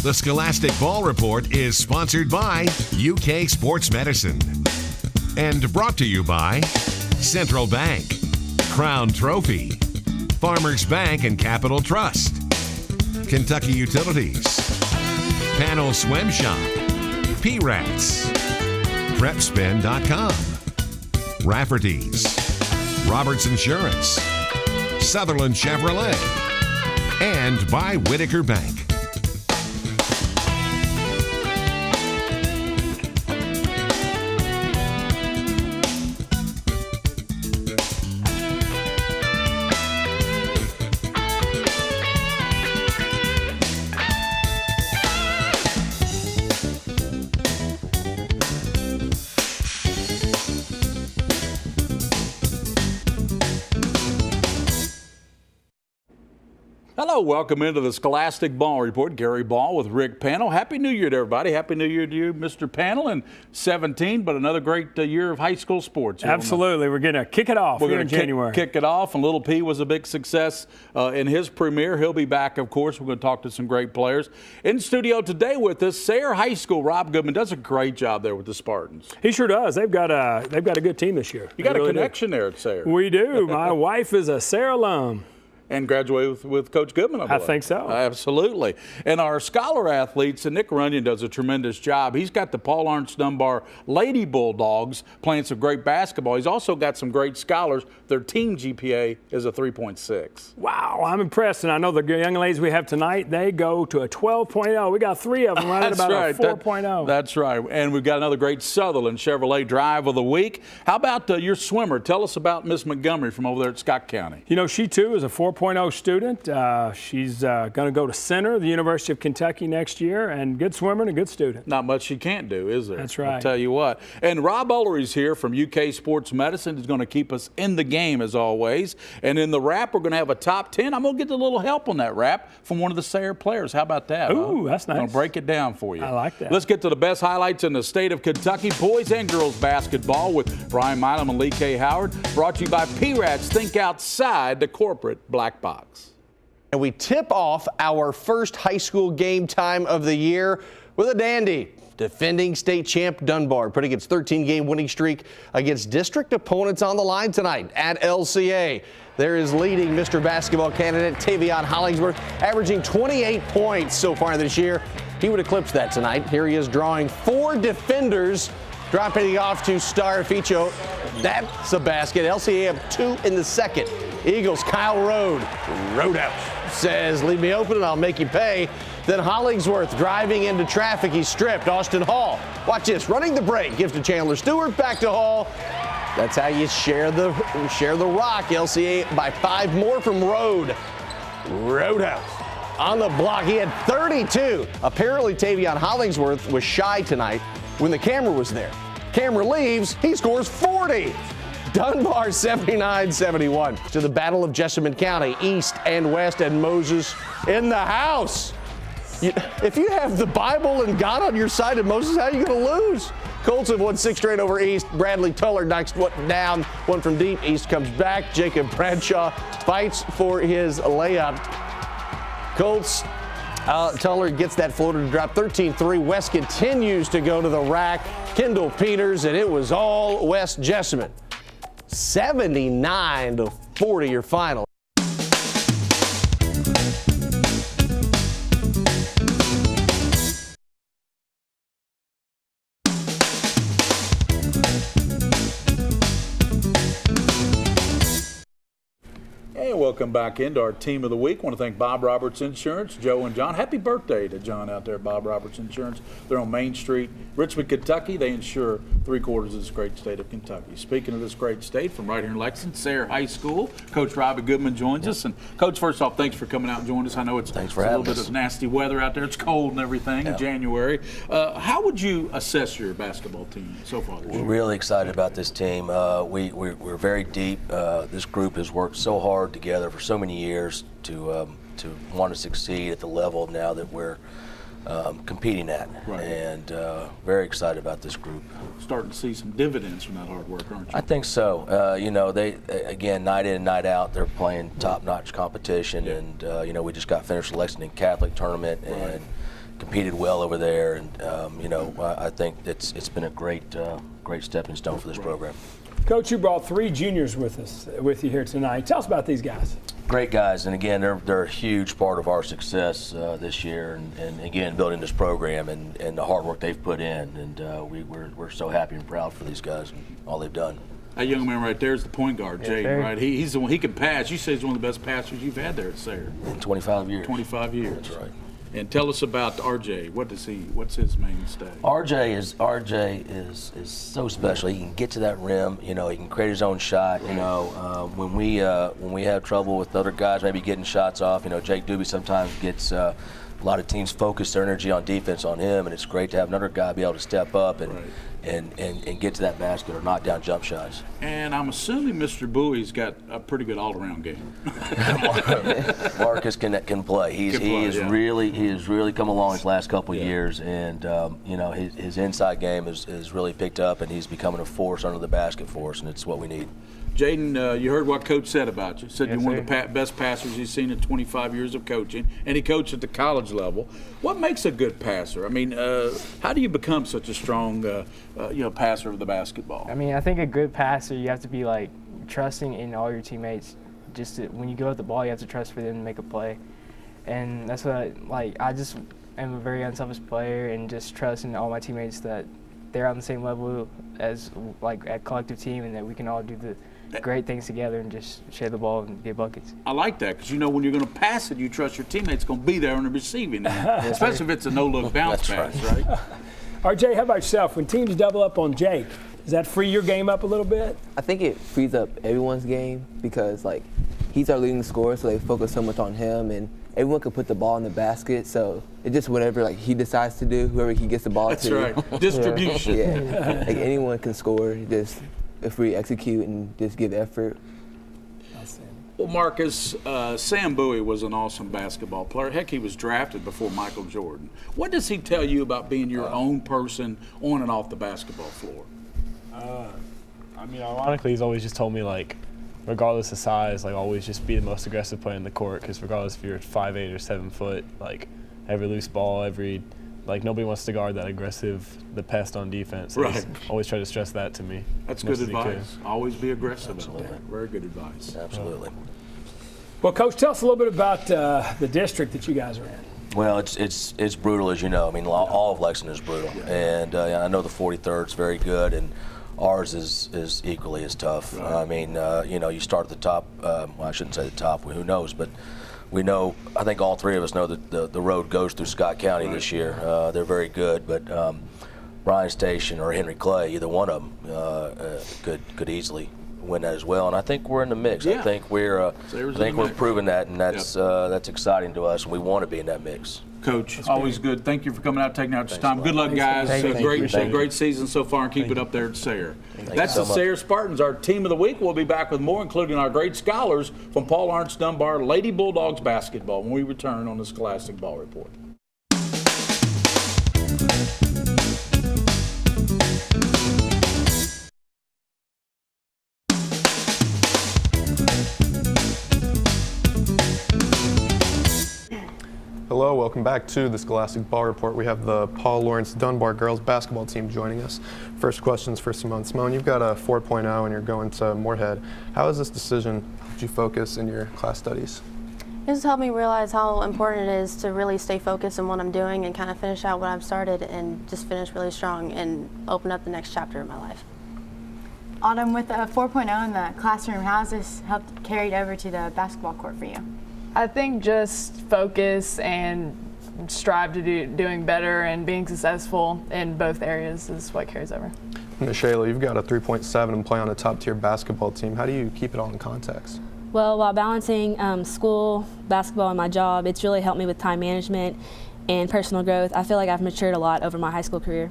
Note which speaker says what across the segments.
Speaker 1: The Scholastic Ball Report is sponsored by UK Sports Medicine and brought to you by Central Bank, Crown Trophy, Farmers Bank and Capital Trust, Kentucky Utilities, Panel Swim Shop, P-Rats, PrepSpin.com, Rafferty's, Roberts Insurance, Sutherland Chevrolet, and by Whitaker Bank.
Speaker 2: Hello, welcome into the Scholastic Ball Report. Gary Ball with Rick Panel. Happy New Year to everybody. Happy New Year to you, Mr. Panel, and 17, but another great year of high school sports.
Speaker 3: Absolutely. We're going to kick it off here in January.
Speaker 2: Kick it off, and Little P was a big success in his premiere. He'll be back, of course. We're going to talk to some great players. In studio today with us, Sayre High School. Rob Goodman does a great job there with the Spartans.
Speaker 3: He sure does. They've got a good team this year.
Speaker 2: You got a connection there at Sayre.
Speaker 3: We do. My wife is a Sayre alum.
Speaker 2: And graduated with Coach Goodman, I believe.
Speaker 3: I think so.
Speaker 2: Absolutely. And our scholar athletes, and Nick Runyon does a tremendous job. He's got the Paul Arntz Dunbar Lady Bulldogs playing some great basketball. He's also got some great scholars. Their team GPA is a 3.6.
Speaker 3: Wow, I'm impressed. And I know the young ladies we have tonight, they go to a 12.0. We got three of them right at about a 4.0.
Speaker 2: That's right. And we've got another great Sutherland Chevrolet Drive of the Week. How about your swimmer? Tell us about Miss Montgomery from over there at Scott County.
Speaker 3: You know, she too is a 4.0 student. She's going to go to Center, the University of Kentucky next year, and good swimmer and a good student.
Speaker 2: Not much she can't do, is there?
Speaker 3: That's right.
Speaker 2: I'll tell you what. And Rob Ullery's here from UK Sports Medicine. He's going to keep us in the game as always. And in the wrap, we're going to have a top 10. I'm going to get a little help on that wrap from one of the Sayre players. How about that?
Speaker 3: Ooh, that's nice.
Speaker 2: I'm going to break it down for you.
Speaker 3: I like that.
Speaker 2: Let's get to the best highlights in the state of Kentucky, boys and girls basketball with Brian Milam and Lee K. Howard. Brought to you by P-Rats. Think outside the corporate black box.
Speaker 4: And we tip off our first high school game time of the year with a dandy. Defending state champ Dunbar putting its 13-game winning streak against district opponents on the line tonight at LCA. There is leading Mr. Basketball candidate Tavion Hollingsworth, averaging 28 points so far this year. He would eclipse that tonight. Here he is drawing 4 defenders, dropping it off to Star Ficho. That's a basket. LCA up 2 in the second. Eagles Kyle Roadhouse says, leave me open and I'll make you pay. Then Hollingsworth driving into traffic. He's stripped. Austin Hall, watch this, running the break. Gives to Chandler Stewart, back to Hall. That's how you share the rock. LCA by 5 more from Roadhouse. On the block, he had 32. Apparently Tavion Hollingsworth was shy tonight when the camera was there. Camera leaves, he scores 40. Dunbar 79-71 to the Battle of Jessamine County, East and West, and Moses in the house. If you have the Bible and God on your side and Moses, how are you going to lose? Colts have won 6 straight over East. Bradley Tuller knocks one down, one from deep. East comes back. Jacob Bradshaw fights for his layup. Colts, Tuller gets that floater to drop 13-3. West continues to go to the rack. Kendall Peters, and it was all West Jessamine. 79-40 your final.
Speaker 2: And welcome back into our team of the week. I want to thank Bob Roberts Insurance, Joe and John. Happy birthday to John out there, Bob Roberts Insurance. They're on Main Street, Richmond, Kentucky. They insure 3/4 of this great state of Kentucky. Speaking of this great state, from right here in Lexington, Sayre High School, Coach Robbie Goodman joins us. And Coach, first off, thanks for coming out and joining us. I know it's a little bit of nasty weather out there. It's cold and everything in January. How would you assess your basketball team so far this year?
Speaker 5: We're really excited about this team. We're very deep. This group has worked so hard together for so many years to want to succeed at the level now that we're competing at. Right. And very excited about this group.
Speaker 2: Starting to see some dividends from that hard work, aren't you?
Speaker 5: I think so. You know, they again, night in and night out, they're playing top-notch competition. Yeah. And you know, we just got finished the Lexington Catholic tournament, and competed well over there, and I think it's been a great stepping stone for this program.
Speaker 3: Coach, you brought 3 juniors with you here tonight. Tell us about these guys.
Speaker 5: Great guys, and again, they're a huge part of our success this year, and again, building this program and the hard work they've put in, and we're so happy and proud for these guys and all they've done.
Speaker 2: That young man right there is the point guard, Jaden, right? He's the one, he can pass. You say he's one of the best passers you've had there at Sayre.
Speaker 5: In 25 years.
Speaker 2: 25 years.
Speaker 5: That's right.
Speaker 2: And tell us about RJ. What's his mainstay?
Speaker 5: RJ is so special. He can get to that rim. He can create his own shot. When we have trouble with other guys maybe getting shots off, Jake Doobie sometimes gets a lot of teams focus their energy on defense on him, and it's great to have another guy be able to step up and get to that basket or knock down jump shots.
Speaker 2: And I'm assuming Mr. Bowie's got a pretty good all-around game.
Speaker 5: Marcus can play. He has really come along his last couple of years, and his inside game is really picked up, and he's becoming a force under the basket for us, and it's what we need.
Speaker 2: Jaden, you heard what Coach said about you. Said
Speaker 6: Yes,
Speaker 2: you're one of the best passers he's seen in 25 years of coaching, and he coached at the college level. What makes a good passer? I mean, how do you become such a strong, passer of the basketball?
Speaker 6: I mean, I think a good passer, you have to be like trusting in all your teammates. When you go at the ball, you have to trust for them to make a play, and that's what I just am a very unselfish player, and just trust in all my teammates that they're on the same level as a collective team, and that we can all do the great things together and just share the ball and get buckets.
Speaker 2: I like that because when you're going to pass it, you trust your teammates going to be there on the receiving end, especially if it's a no-look bounce pass, right?
Speaker 3: RJ, how about yourself? When teams double up on Jake, does that free your game up a little bit?
Speaker 7: I think it frees up everyone's game because he's our leading scorer, so they focus so much on him, and everyone can put the ball in the basket. So it's just whatever he decides to do, whoever he gets the ball
Speaker 2: That's
Speaker 7: to.
Speaker 2: That's right. Distribution.
Speaker 7: Yeah, anyone can score. Just if we execute and just give effort.
Speaker 2: Well, Marcus, Sam Bowie was an awesome basketball player. Heck, he was drafted before Michael Jordan. What does he tell you about being your own person on and off the basketball floor?
Speaker 8: Ironically, he's always just told me, regardless of size, always just be the most aggressive player in the court, because regardless if you're 5'8" or 7 foot, every loose ball, nobody wants to guard that aggressive, the pest on defense. So
Speaker 2: right.
Speaker 8: He's always try to stress that to me.
Speaker 2: That's good advice. Always be aggressive out there. Very good advice.
Speaker 5: Absolutely.
Speaker 3: Well, Coach, tell us a little bit about the district that you guys are in.
Speaker 5: Well, it's brutal, as you know. All of Lexington is brutal, and I know the 43rd is very good, and ours is equally as tough. Right. You start at the top. I shouldn't say the top. Who knows? But we know. I think all three of us know that the road goes through Scott County this year. They're very good, but Bryan Station or Henry Clay, either one of them could easily win that as well. And I think we're in the mix.
Speaker 2: Yeah.
Speaker 5: I think we're proving that, and that's exciting to us. And we want to be in that mix.
Speaker 2: Coach, always good. Thank you for coming out, taking out your time. Good luck, guys. Great season so far, and keep it up there at Sayre. That's the Sayre Spartans, our team of the week. We'll be back with more, including our great scholars from Paul Lawrence Dunbar Lady Bulldogs basketball when we return on the Scholastic Ball Report.
Speaker 9: Hello, welcome back to the Scholastic Ball Report. We have the Paul Lawrence Dunbar girls basketball team joining us. First question's for Simone. Simone, you've got a 4.0 and you're going to Moorhead. How has this decision helped you focus in your class studies?
Speaker 10: This has helped me realize how important it is to really stay focused on what I'm doing and kind of finish out what I've started and just finish really strong and open up the next chapter of my life.
Speaker 11: Autumn, with a 4.0 in the classroom, how has this helped carried over to the basketball court for you?
Speaker 12: I think just focus and strive to doing better and being successful in both areas is what carries over.
Speaker 9: And Shayla, you've got a 3.7 and play on a top-tier basketball team. How do you keep it all in context?
Speaker 13: Well, while balancing school, basketball, and my job, it's really helped me with time management and personal growth. I feel like I've matured a lot over my high school career.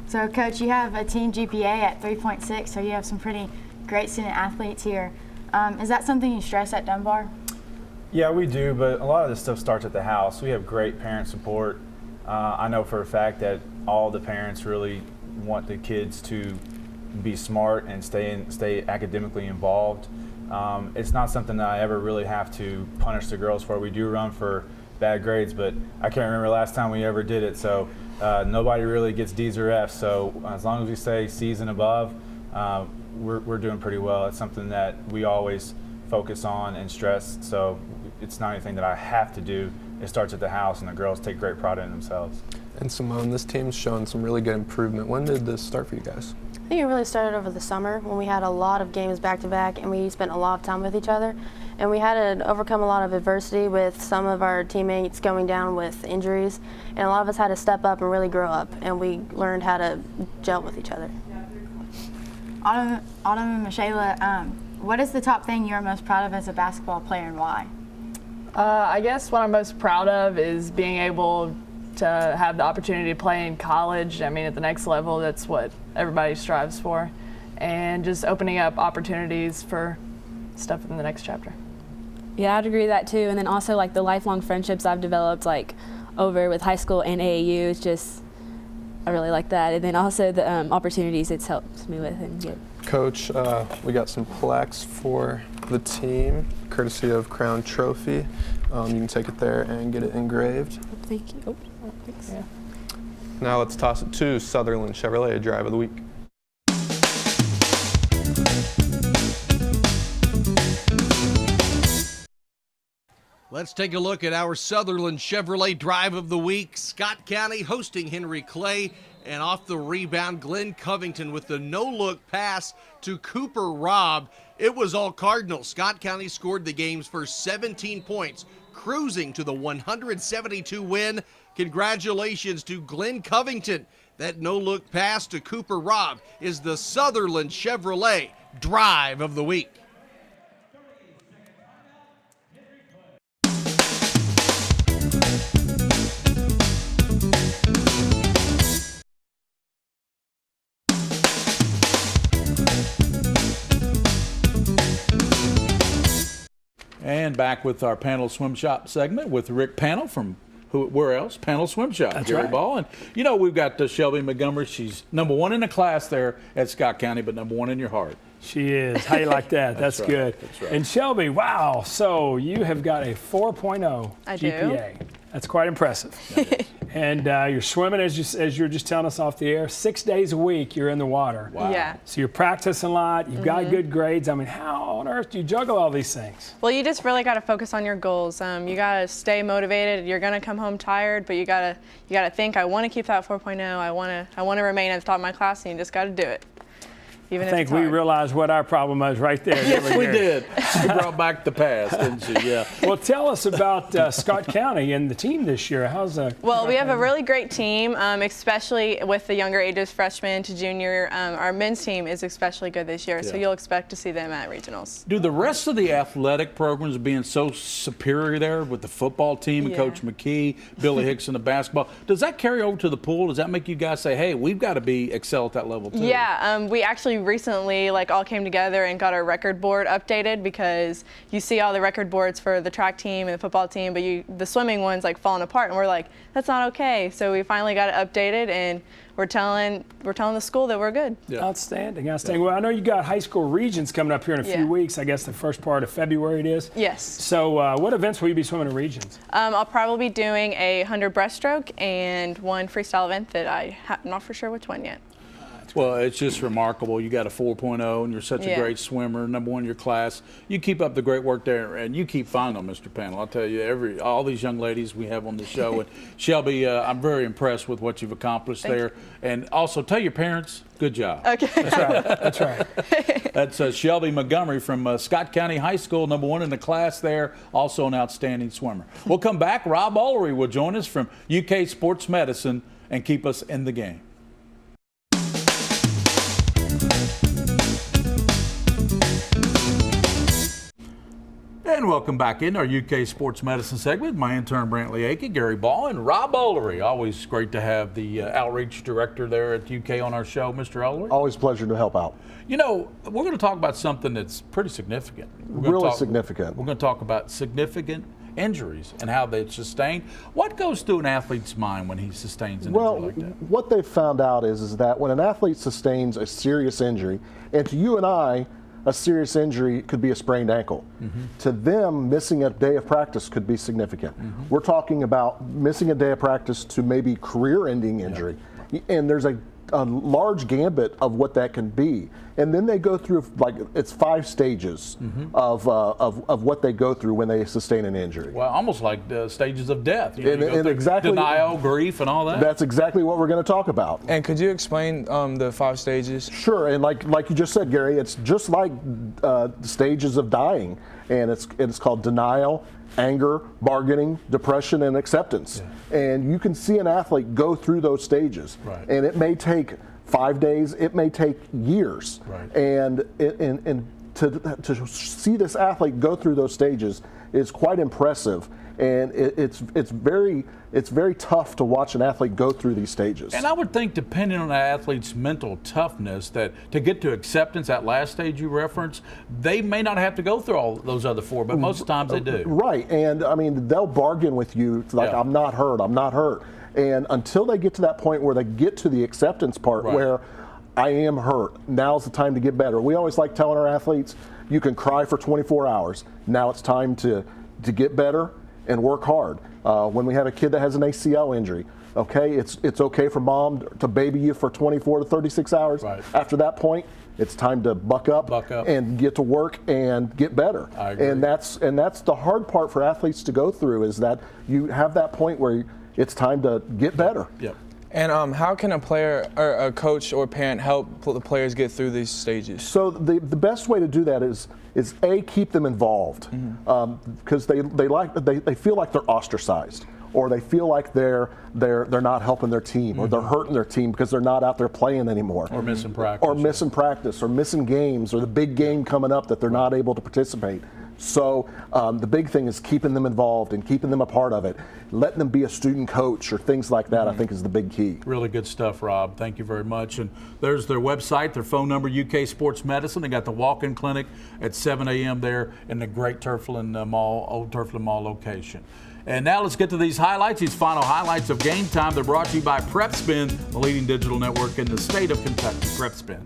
Speaker 11: So, Coach, you have a team GPA at 3.6, so you have some pretty great student athletes here. Is that something you stress at Dunbar?
Speaker 14: Yeah, we do, but a lot of this stuff starts at the house. We have great parent support. I know for a fact that all the parents really want the kids to be smart and stay academically involved. It's not something that I ever really have to punish the girls for. We do run for bad grades, but I can't remember last time we ever did it. So nobody really gets D's or F's. So as long as we say C's and above, we're doing pretty well. It's something that we always focus on and stress. So it's not anything that I have to do. It starts at the house, and the girls take great pride in themselves.
Speaker 9: And Simone, this team's shown some really good improvement. When did this start for you guys?
Speaker 10: I think it really started over the summer when we had a lot of games back-to-back and we spent a lot of time with each other. And we had to overcome a lot of adversity with some of our teammates going down with injuries. And a lot of us had to step up and really grow up, and we learned how to gel with each other.
Speaker 11: Autumn and Michaela, what is the top thing you're most proud of as a basketball player and why?
Speaker 12: I guess what I'm most proud of is being able to have the opportunity to play in college. I mean, at the next level, that's what everybody strives for. And just opening up opportunities for stuff in the next chapter.
Speaker 13: Yeah, I'd agree with that too. And then also like the lifelong friendships I've developed like over with high school and AAU is just, I really like that. And then also the opportunities it's helped me with and get.
Speaker 9: Coach, we got some plaques for the team, courtesy of Crown Trophy. You can take it there and get it engraved.
Speaker 13: Thank you. Oh, thanks.
Speaker 12: Yeah.
Speaker 9: Now let's toss it to Sutherland Chevrolet Drive of the Week.
Speaker 4: Let's take a look at our Sutherland Chevrolet Drive of the Week. Scott County hosting Henry Clay, and off the rebound, Glenn Covington with the no-look pass to Cooper Robb. It was all Cardinals. Scott County scored the game's first 17 points, cruising to the 172 win. Congratulations to Glenn Covington. That no-look pass to Cooper Robb is the Sutherland Chevrolet Drive of the Week.
Speaker 2: And back with our Panel Swim Shop segment with Rick Panel from where else? Panel Swim Shop.
Speaker 3: That's
Speaker 2: Gary
Speaker 3: right.
Speaker 2: Ball. And, you know, we've got Shelby Montgomery. She's #1 in the class there at Scott County, but #1 in your heart.
Speaker 3: She is. How you like that? That's
Speaker 2: right.
Speaker 3: good.
Speaker 2: That's right.
Speaker 3: And Shelby, wow. So you have got a 4.0
Speaker 15: I do.
Speaker 3: GPA. That's quite impressive. And you're swimming, as you were just telling us off the air, 6 days a week you're in the water.
Speaker 2: Wow.
Speaker 15: Yeah.
Speaker 3: So you're practicing a lot. You've got good grades. I mean, how on earth do you juggle all these things?
Speaker 15: Well, you just really got to focus on your goals. You got to stay motivated. You're going to come home tired, but you got to think, I want to keep that 4.0. I want to remain at the top of my class, and you just got to do it. Even
Speaker 3: I
Speaker 15: if
Speaker 3: think
Speaker 15: it's
Speaker 3: we
Speaker 15: hard.
Speaker 3: realized what our problem was right there.
Speaker 2: Yes, we did. She brought back the past, didn't she? Yeah.
Speaker 3: Well, tell us about Scott County and the team this year. How's
Speaker 15: Well, we have a really great team, especially with the younger ages, freshman to junior. Our men's team is especially good this year, so
Speaker 2: Yeah.
Speaker 15: you'll expect to see them at regionals.
Speaker 2: Do the rest of the athletic programs being so superior there with the football team and
Speaker 15: Yeah.
Speaker 2: Coach McKee, Billy Hicks, and the basketball, does that carry over to the pool? Does that make you guys say, hey, we've got to excel at that level too?
Speaker 15: Yeah, we actually recently all came together and got our record board updated, because you see all the record boards for the track team and the football team, but the swimming one's falling apart, and we're like, that's not okay. So we finally got it updated, and we're telling the school that we're good.
Speaker 2: Yeah.
Speaker 3: Outstanding. Well, I know you got high school regions coming up here in a few weeks. I guess the first part of February it is.
Speaker 15: Yes.
Speaker 3: So what events will you be swimming in regions?
Speaker 15: I'll probably be doing a 100 breaststroke and one freestyle event that I'm not for sure which one yet.
Speaker 2: Well, it's just remarkable. You got a 4.0, and you're such a
Speaker 15: Yeah.
Speaker 2: great swimmer, #1 in your class. You keep up the great work there, and you keep finding them, Mr. Panel. I'll tell you, all these young ladies we have on the show. And Shelby, I'm very impressed with what you've accomplished there. And also, tell your parents, good job.
Speaker 15: Okay.
Speaker 3: That's right. That's right.
Speaker 2: That's Shelby Montgomery from Scott County High School, #1 in the class there, also an outstanding swimmer. We'll come back. Rob Ullery will join us from UK Sports Medicine and keep us in the game. And welcome back in our UK Sports Medicine segment. My intern Brantley Aiken, Gary Ball, and Rob Ullery. Always great to have the outreach director there at UK on our show, Mr. Ullery.
Speaker 16: Always a pleasure to help out.
Speaker 2: You know, we're going to talk about something that's pretty significant.
Speaker 16: Significant.
Speaker 2: We're going to talk about significant injuries and how they're sustained. What goes through an athlete's mind when he sustains an injury like that?
Speaker 16: What they've found out is that when an athlete sustains a serious injury, and to you and I, a serious injury could be a sprained ankle. To them, missing a day of practice could be significant. We're talking about missing a day of practice to maybe career-ending injury. And there's a large gambit of what that can be. And then they go through, like, it's 5 stages of what they go through when they sustain an injury.
Speaker 2: Well, almost like the stages of death. You go
Speaker 16: And
Speaker 2: through
Speaker 16: exactly,
Speaker 2: denial, grief, and all that.
Speaker 16: That's exactly what we're going to talk about.
Speaker 17: And could you explain the 5 stages?
Speaker 16: Sure, and like you just said, Gary, it's just like the stages of dying, and it's called denial, anger, bargaining, depression, and acceptance. And you can see an athlete go through those stages, and it may take 5 days, it may take years, and to see this athlete go through those stages is quite impressive. And it's very tough to watch an athlete go through these stages.
Speaker 2: And I would think, depending on the athlete's mental toughness, that to get to acceptance, that last stage you referenced, they may not have to go through all those other 4, but most times they do.
Speaker 16: Right, and I mean, they'll bargain with you, like, I'm not hurt, I'm not hurt. And until they get to that point where they get to the acceptance part where I am hurt, now's the time to get better. We always like telling our athletes, you can cry for 24 hours. Now it's time to get better and work hard. When we have a kid that has an ACL injury, okay, it's okay for mom to baby you for 24 to 36 hours. After that point, it's time to buck up and get to work and get better.
Speaker 2: I agree.
Speaker 16: And that's the hard part for athletes to go through, is that you have that point where it's time to get better.
Speaker 17: And how can a player or a coach or parent help the players get through these stages?
Speaker 16: So the best way to do that is A, keep them involved, because they feel like they're ostracized, or they feel like they're not helping their team, or they're hurting their team because they're not out there playing anymore,
Speaker 2: or missing practice,
Speaker 16: or missing games, or the big game coming up that they're not able to participate. So the big thing is keeping them involved and keeping them a part of it. Letting them be a student coach or things like that, I think, is the big key.
Speaker 2: Really good stuff, Rob. Thank you very much. And there's their website, their phone number, UK Sports Medicine. They got the walk-in clinic at 7 a.m. there in the great Turfland Mall, old Turfland Mall location. And now let's get to these highlights, these final highlights of Game Time. They're brought to you by PrepSpin, the leading digital network in the state of Kentucky. PrepSpin.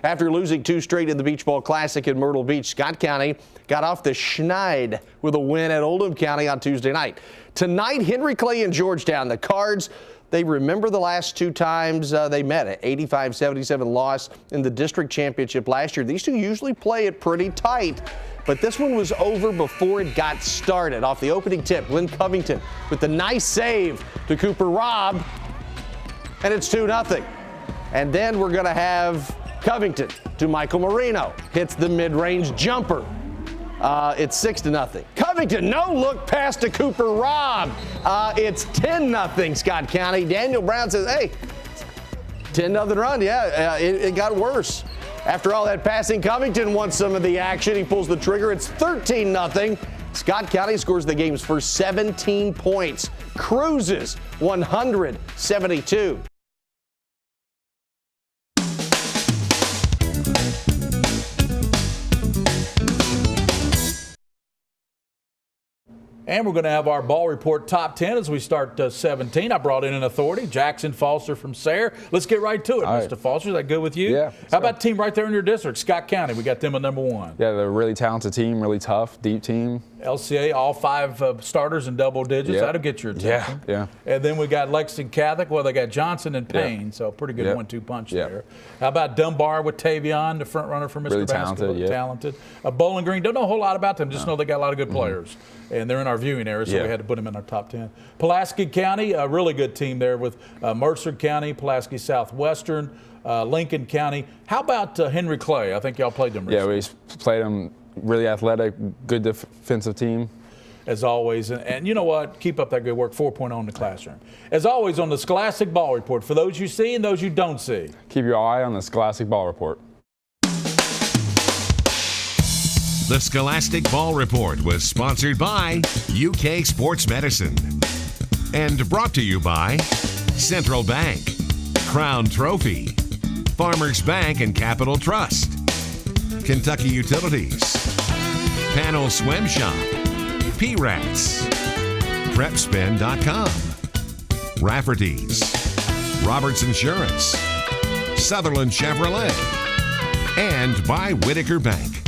Speaker 4: After losing 2 straight in the Beach Ball Classic in Myrtle Beach, Scott County got off the schneid with a win at Oldham County on Tuesday night. Tonight, Henry Clay and Georgetown. The Cards, they remember the last 2 times they met, an 85-77 loss in the district championship last year. These two usually play it pretty tight, but this one was over before it got started. Off the opening tip, Glenn Covington with the nice save to Cooper Robb, and it's 2-0. And then we're going to have Covington to Michael Marino, hits the mid-range jumper. It's 6-0. Covington, no look pass to Cooper Robb. It's 10-0 Scott County. Daniel Brown says, hey, 10-0 run. Yeah, it got worse. After all that passing, Covington wants some of the action. He pulls the trigger. It's 13-0. Scott County scores the game's first 17 points. Cruises 172.
Speaker 2: And we're going to have our ball report top 10 as we start 17. I brought in an authority, Jackson Foster from Sayre. Let's get right to it, Mr. Foster. Is that good with you?
Speaker 18: Yeah.
Speaker 2: How about the team right there in your district, Scott County? We got them at number 1.
Speaker 18: Yeah, they're a really talented team, really tough, deep team.
Speaker 2: LCA, all 5 starters in double digits.
Speaker 18: Yep.
Speaker 2: That'll get your attention.
Speaker 18: Yeah.
Speaker 2: And then we got Lexington Catholic. Well, they got Johnson and Payne, so pretty good 1-2 punch there. How about Dunbar with Tavion, the front runner for Mr.
Speaker 18: Really
Speaker 2: Basketball?
Speaker 18: talented.
Speaker 2: Bowling Green, don't know a whole lot about them. Just know they got a lot of good players. And they're in our viewing area, so we had to put them in our top 10. Pulaski County, a really good team there with Mercer County, Pulaski Southwestern, Lincoln County. How about Henry Clay? I think y'all played them recently.
Speaker 18: Yeah, we played them. Really athletic, good defensive team.
Speaker 2: As always, and you know what? Keep up that good work. 4.0 in the classroom. As always, on the Scholastic Ball Report, for those you see and those you don't see.
Speaker 18: Keep your eye on the Scholastic Ball Report.
Speaker 1: The Scholastic Ball Report was sponsored by UK Sports Medicine and brought to you by Central Bank, Crown Trophy, Farmers Bank and Capital Trust, Kentucky Utilities, Panel Swim Shop, P-Rats, PrepSpin.com, Rafferty's, Roberts Insurance, Sutherland Chevrolet, And by Whitaker Bank,